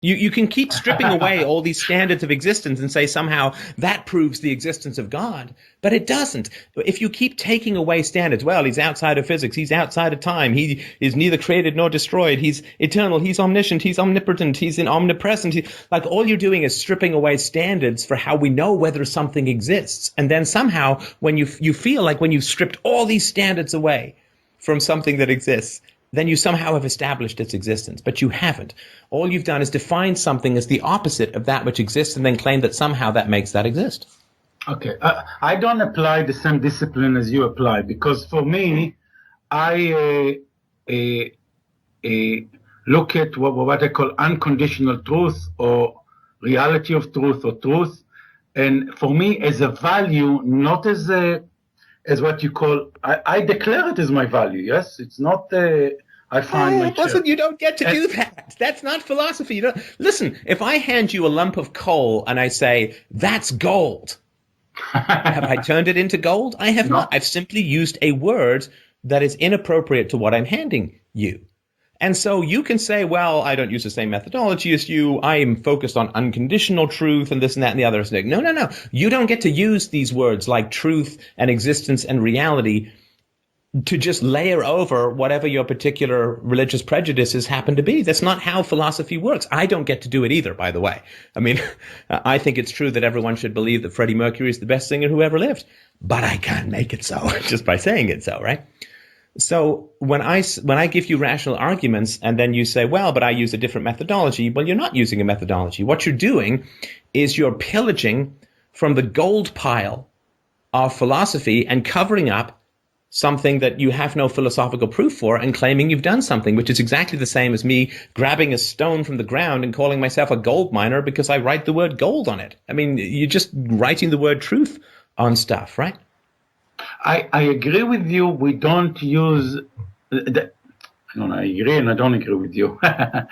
You can keep stripping away all these standards of existence and say somehow that proves the existence of God, but it doesn't. If you keep taking away standards, well, he's outside of physics, he's outside of time, he is neither created nor destroyed, he's eternal, he's omniscient, he's omnipotent, he's omnipresent. Like all you're doing is stripping away standards for how we know whether something exists. And then somehow when you feel like when you've stripped all these standards away from something that exists, then you somehow have established its existence, but you haven't. All you've done is define something as the opposite of that which exists and then claim that somehow that makes that exist. Okay. I don't apply the same discipline as you apply, because for me, I look at what I call unconditional truth or reality of truth or truth. And for me, as a value, not as what you call, I declare it as my value, yes? It's not, I find myself. Listen, you don't get to do that. That's not philosophy. You don't. Listen, if I hand you a lump of coal and I say, that's gold, have I turned it into gold? I have not. I've simply used a word that is inappropriate to what I'm handing you. And so you can say, well, I don't use the same methodology as you. I am focused on unconditional truth and this and that and the other. No. You don't get to use these words like truth and existence and reality to just layer over whatever your particular religious prejudices happen to be. That's not how philosophy works. I don't get to do it either, by the way. I mean, I think it's true that everyone should believe that Freddie Mercury is the best singer who ever lived, but I can't make it so just by saying it so, right? So when I give you rational arguments and then you say, well, but I use a different methodology, well, you're not using a methodology. What you're doing is you're pillaging from the gold pile of philosophy and covering up something that you have no philosophical proof for and claiming you've done something, which is exactly the same as me grabbing a stone from the ground and calling myself a gold miner because I write the word gold on it. I mean, you're just writing the word truth on stuff, right? I agree with you. We don't use I agree and I don't agree with you. I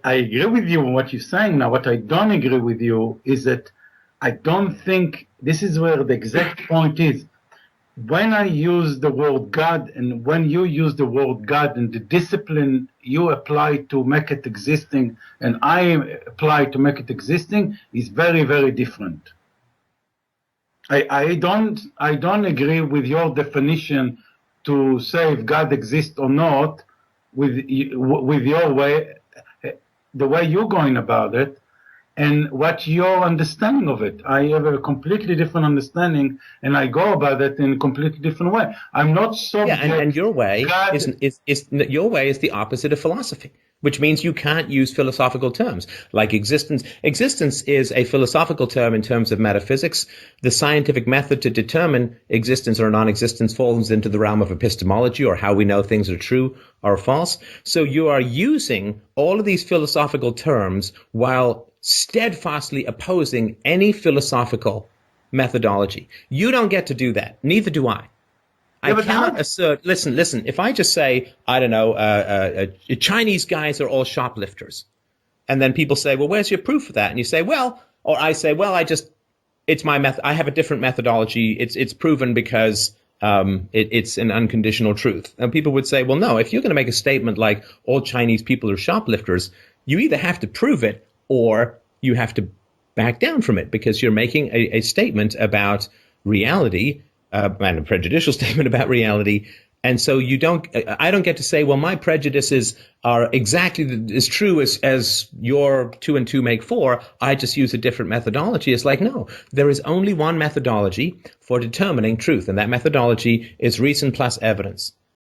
agree with you on what you're saying. Now, what I don't agree with you is that I don't think this is where the exact point is. When I use the word God and when you use the word God and the discipline you apply to make it existing and I apply to make it existing is very, very different. I don't agree with your definition to say if God exists or not with your way, the way you're going about it, and what your understanding of it. I have a completely different understanding, and I go about it in a completely different way. I'm not so. Yeah, and your way your way is the opposite of philosophy, which means you can't use philosophical terms like existence. Existence is a philosophical term in terms of metaphysics. The scientific method to determine existence or non-existence falls into the realm of epistemology, or how we know things are true or false. So you are using all of these philosophical terms while steadfastly opposing any philosophical methodology. You don't get to do that. Neither do I. I cannot assert, listen, if I just say, I don't know, Chinese guys are all shoplifters, and then people say, well, where's your proof of that? And you say, well, or I say, well, it's my method. I have a different methodology. It's proven because it's an unconditional truth. And people would say, well, no, if you're going to make a statement like all Chinese people are shoplifters, you either have to prove it or you have to back down from it, because you're making a statement about reality, and a prejudicial statement about reality. And so I don't get to say, well, my prejudices are exactly as true as your 2 and 2 make 4. I just use a different methodology. It's like, no, there is only one methodology for determining truth. And that methodology is reason plus evidence.